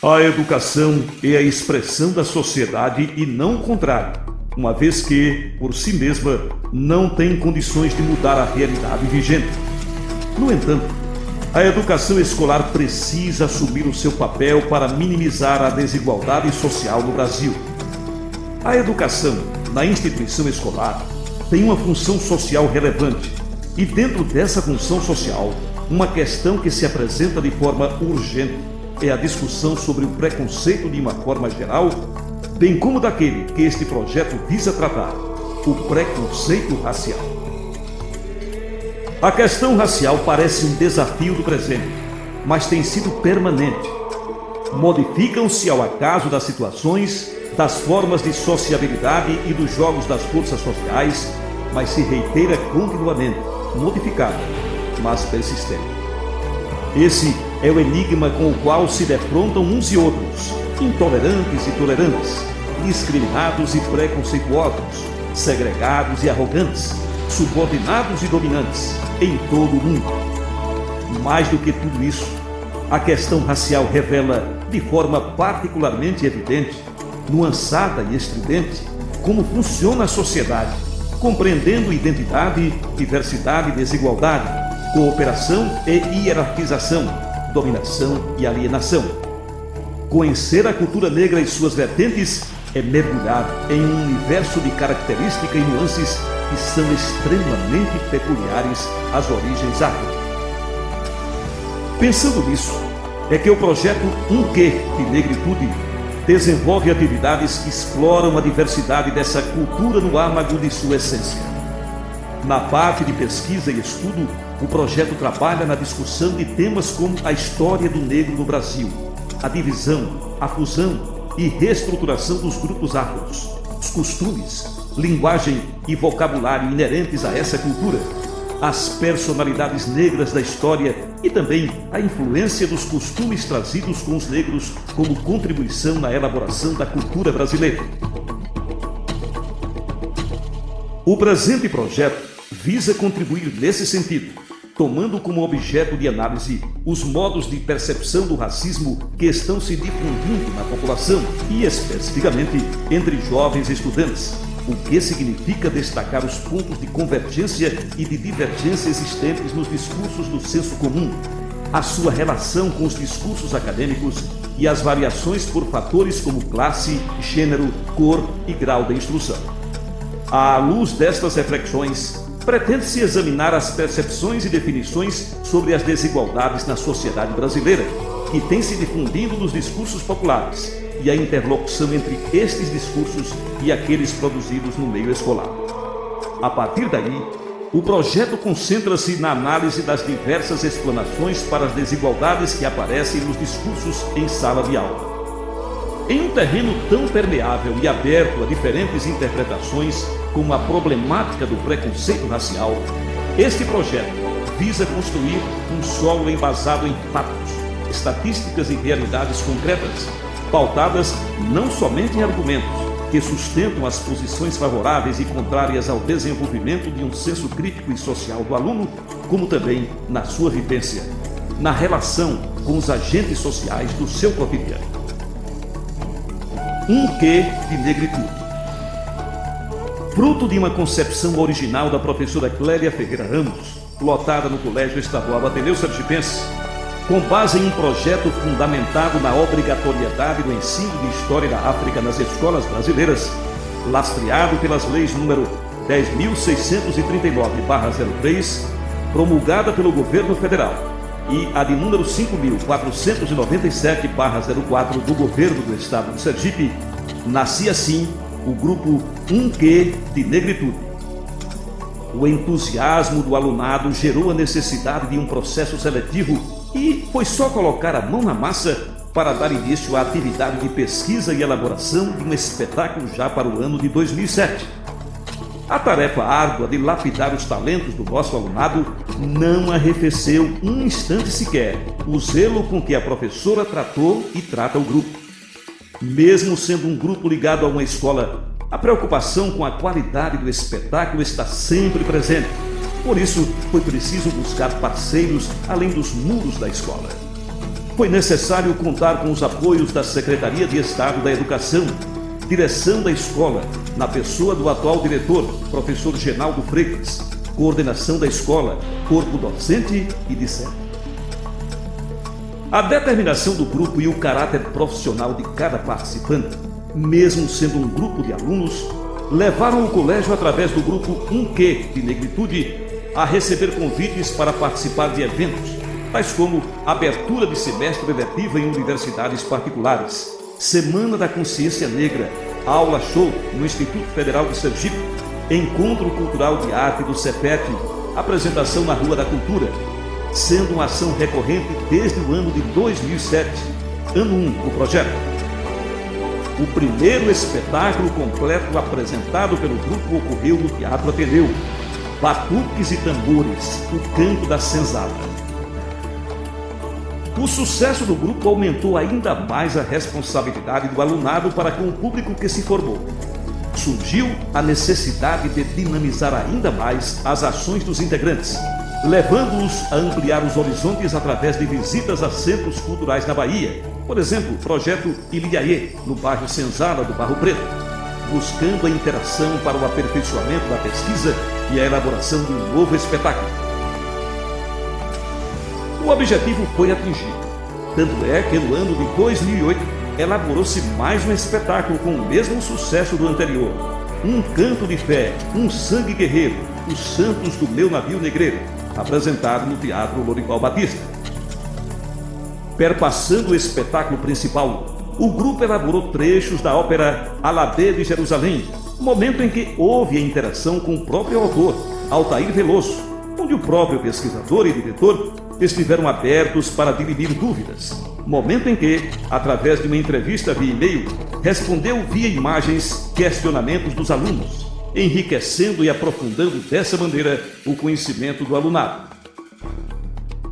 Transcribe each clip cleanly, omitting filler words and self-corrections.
A educação é a expressão da sociedade e não o contrário, uma vez que, por si mesma, não tem condições de mudar a realidade vigente. No entanto, a educação escolar precisa assumir o seu papel para minimizar a desigualdade social no Brasil. A educação na instituição escolar tem uma função social relevante e, dentro dessa função social, uma questão que se apresenta de forma urgente é a discussão sobre o preconceito de uma forma geral, bem como daquele que este projeto visa tratar, o preconceito racial. A questão racial parece um desafio do presente, mas tem sido permanente. Modificam-se ao acaso das situações, das formas de sociabilidade e dos jogos das forças sociais, mas se reitera continuamente, modificado, mas persistente. Esse é o enigma com o qual se defrontam uns e outros, intolerantes e tolerantes, discriminados e preconceituosos, segregados e arrogantes, subordinados e dominantes, em todo o mundo. Mais do que tudo isso, a questão racial revela, de forma particularmente evidente, nuançada e estridente, como funciona a sociedade, compreendendo identidade, diversidade e desigualdade, cooperação e hierarquização, dominação e alienação. Conhecer a cultura negra e suas vertentes é mergulhar em um universo de características e nuances que são extremamente peculiares às origens afro. Pensando nisso, é que o projeto Um Quê de Negritude desenvolve atividades que exploram a diversidade dessa cultura no âmago de sua essência. Na parte de pesquisa e estudo, o projeto trabalha na discussão de temas como a história do negro no Brasil, a divisão, a fusão e reestruturação dos grupos afros, os costumes, linguagem e vocabulário inerentes a essa cultura, as personalidades negras da história e também a influência dos costumes trazidos com os negros como contribuição na elaboração da cultura brasileira. O presente projeto visa contribuir nesse sentido, tomando como objeto de análise os modos de percepção do racismo que estão se difundindo na população e, especificamente, entre jovens estudantes, o que significa destacar os pontos de convergência e de divergência existentes nos discursos do senso comum, a sua relação com os discursos acadêmicos e as variações por fatores como classe, gênero, cor e grau de instrução. À luz destas reflexões, pretende-se examinar as percepções e definições sobre as desigualdades na sociedade brasileira, que têm se difundindo nos discursos populares, e a interlocução entre estes discursos e aqueles produzidos no meio escolar. A partir daí, o projeto concentra-se na análise das diversas explanações para as desigualdades que aparecem nos discursos em sala de aula. Em um terreno tão permeável e aberto a diferentes interpretações como a problemática do preconceito racial, este projeto visa construir um solo embasado em fatos, estatísticas e realidades concretas, pautadas não somente em argumentos que sustentam as posições favoráveis e contrárias ao desenvolvimento de um senso crítico e social do aluno, como também na sua vivência, na relação com os agentes sociais do seu cotidiano. Um Quê de Negritude. Fruto de uma concepção original da professora Clélia Ferreira Ramos, lotada no Colégio Estadual Ateneu Sergipense, com base em um projeto fundamentado na obrigatoriedade do ensino de História da África nas escolas brasileiras, lastreado pelas leis número 10.639/03, promulgada pelo Governo Federal, e a de número 5.497/04 do Governo do Estado de Sergipe, nascia assim o grupo Um Quê de Negritude. O entusiasmo do alunado gerou a necessidade de um processo seletivo e foi só colocar a mão na massa para dar início à atividade de pesquisa e elaboração de um espetáculo já para o ano de 2007. A tarefa árdua de lapidar os talentos do nosso alunado não arrefeceu um instante sequer o zelo com que a professora tratou e trata o grupo. Mesmo sendo um grupo ligado a uma escola, a preocupação com a qualidade do espetáculo está sempre presente. Por isso, foi preciso buscar parceiros além dos muros da escola. foi necessário contar com os apoios da Secretaria de Estado da Educação, direção da escola, na pessoa do atual diretor, professor Genaldo Freitas, coordenação da escola, corpo docente e discente. A determinação do grupo e o caráter profissional de cada participante, mesmo sendo um grupo de alunos, levaram o colégio, através do grupo 1Q de Negritude, a receber convites para participar de eventos, tais como abertura de semestre letivo em universidades particulares, Semana da Consciência Negra, aula show no Instituto Federal de Sergipe, Encontro Cultural de Arte do CEPET, apresentação na Rua da Cultura, sendo uma ação recorrente desde o ano de 2007, ano 1 do projeto. O primeiro espetáculo completo apresentado pelo grupo ocorreu no Teatro Ateneu, Batuques e Tambores, o Canto da Senzala. O sucesso do grupo aumentou ainda mais a responsabilidade do alunado para com o público que se formou. Surgiu a necessidade de dinamizar ainda mais as ações dos integrantes, levando-os a ampliar os horizontes através de visitas a centros culturais na Bahia, por exemplo, o projeto Iliaê, no bairro Senzala do Barro Preto, buscando a interação para o aperfeiçoamento da pesquisa e a elaboração de um novo espetáculo. O objetivo foi atingido, tanto é que no ano de 2008 elaborou-se mais um espetáculo com o mesmo sucesso do anterior, Um Canto de Fé, Um Sangue Guerreiro, Os Santos do Meu Navio Negreiro, apresentado no Teatro Lorival Batista. Perpassando o espetáculo principal, o grupo elaborou trechos da ópera Alabê de Jerusalém, momento em que houve a interação com o próprio autor, Altair Veloso, onde o próprio pesquisador e diretor estiveram abertos para dirimir dúvidas, momento em que, através de uma entrevista via e-mail, respondeu via imagens questionamentos dos alunos, enriquecendo e aprofundando dessa maneira o conhecimento do alunado.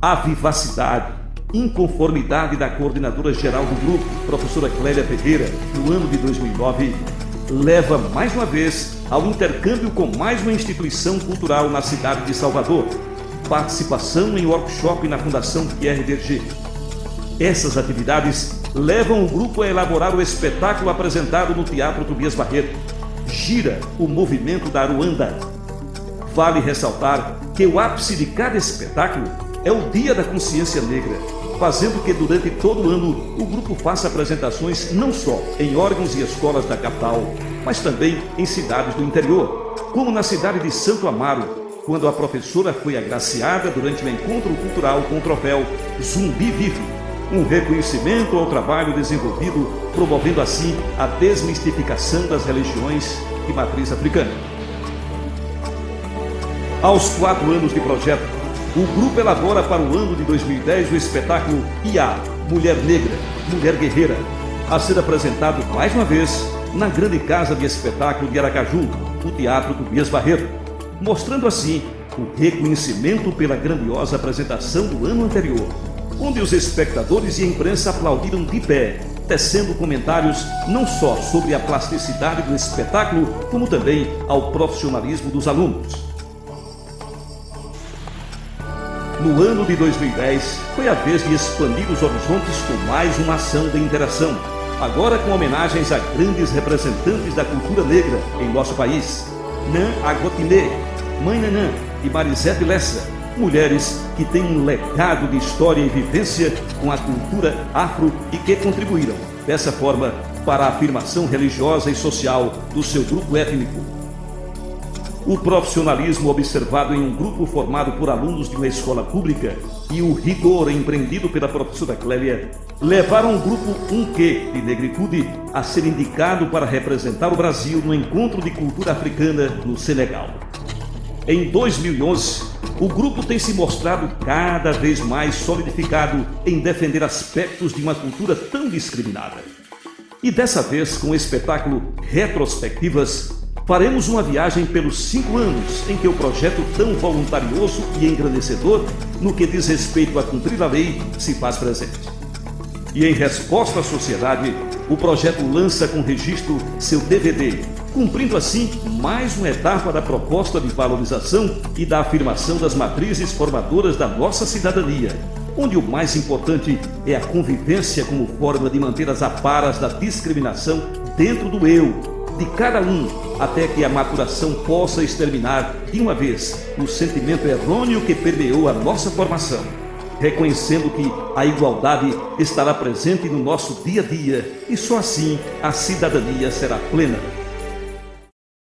A vivacidade, inconformidade da coordenadora geral do grupo, professora Clélia Ferreira, no ano de 2009, leva mais uma vez ao intercâmbio com mais uma instituição cultural na cidade de Salvador, participação em workshop na Fundação Pierre Berger. Essas atividades levam o grupo a elaborar o espetáculo apresentado no Teatro Tobias Barreto, Gira, o Movimento da Aruanda. Vale ressaltar que o ápice de cada espetáculo é o Dia da Consciência Negra, fazendo que durante todo o ano o grupo faça apresentações não só em órgãos e escolas da capital, mas também em cidades do interior, como na cidade de Santo Amaro, quando a professora foi agraciada durante um encontro cultural com o troféu Zumbi Vive, um reconhecimento ao trabalho desenvolvido, promovendo assim a desmistificação das religiões de matriz africana. Aos 4 anos de projeto, o grupo elabora para o ano de 2010 o espetáculo IA, Mulher Negra, Mulher Guerreira, a ser apresentado mais uma vez na grande casa de espetáculo de Aracaju, o Teatro Tobias Barreto, mostrando assim o reconhecimento pela grandiosa apresentação do ano anterior, onde os espectadores e a imprensa aplaudiram de pé, tecendo comentários não só sobre a plasticidade do espetáculo, como também ao profissionalismo dos alunos. No ano de 2010, foi a vez de expandir os horizontes com mais uma ação de interação, agora com homenagens a grandes representantes da cultura negra em nosso país, Nan Agotiné, Mãe Nanã e Marisete Lessa, mulheres que têm um legado de história e vivência com a cultura afro e que contribuíram, dessa forma, para a afirmação religiosa e social do seu grupo étnico. O profissionalismo observado em um grupo formado por alunos de uma escola pública e o rigor empreendido pela professora Clélia levaram o grupo 1Q de Negritude a ser indicado para representar o Brasil no Encontro de Cultura Africana no Senegal. Em 2011, o grupo tem se mostrado cada vez mais solidificado em defender aspectos de uma cultura tão discriminada. E dessa vez, com o espetáculo Retrospectivas, faremos uma viagem pelos 5 anos em que o projeto tão voluntarioso e engrandecedor, no que diz respeito a cumprir a lei, se faz presente. E em resposta à sociedade, o projeto lança com registro seu DVD, cumprindo assim mais uma etapa da proposta de valorização e da afirmação das matrizes formadoras da nossa cidadania, onde o mais importante é a convivência como forma de manter as aparas da discriminação dentro do eu, de cada um, até que a maturação possa exterminar de uma vez o sentimento errôneo que permeou a nossa formação, reconhecendo que a igualdade estará presente no nosso dia a dia e só assim a cidadania será plena.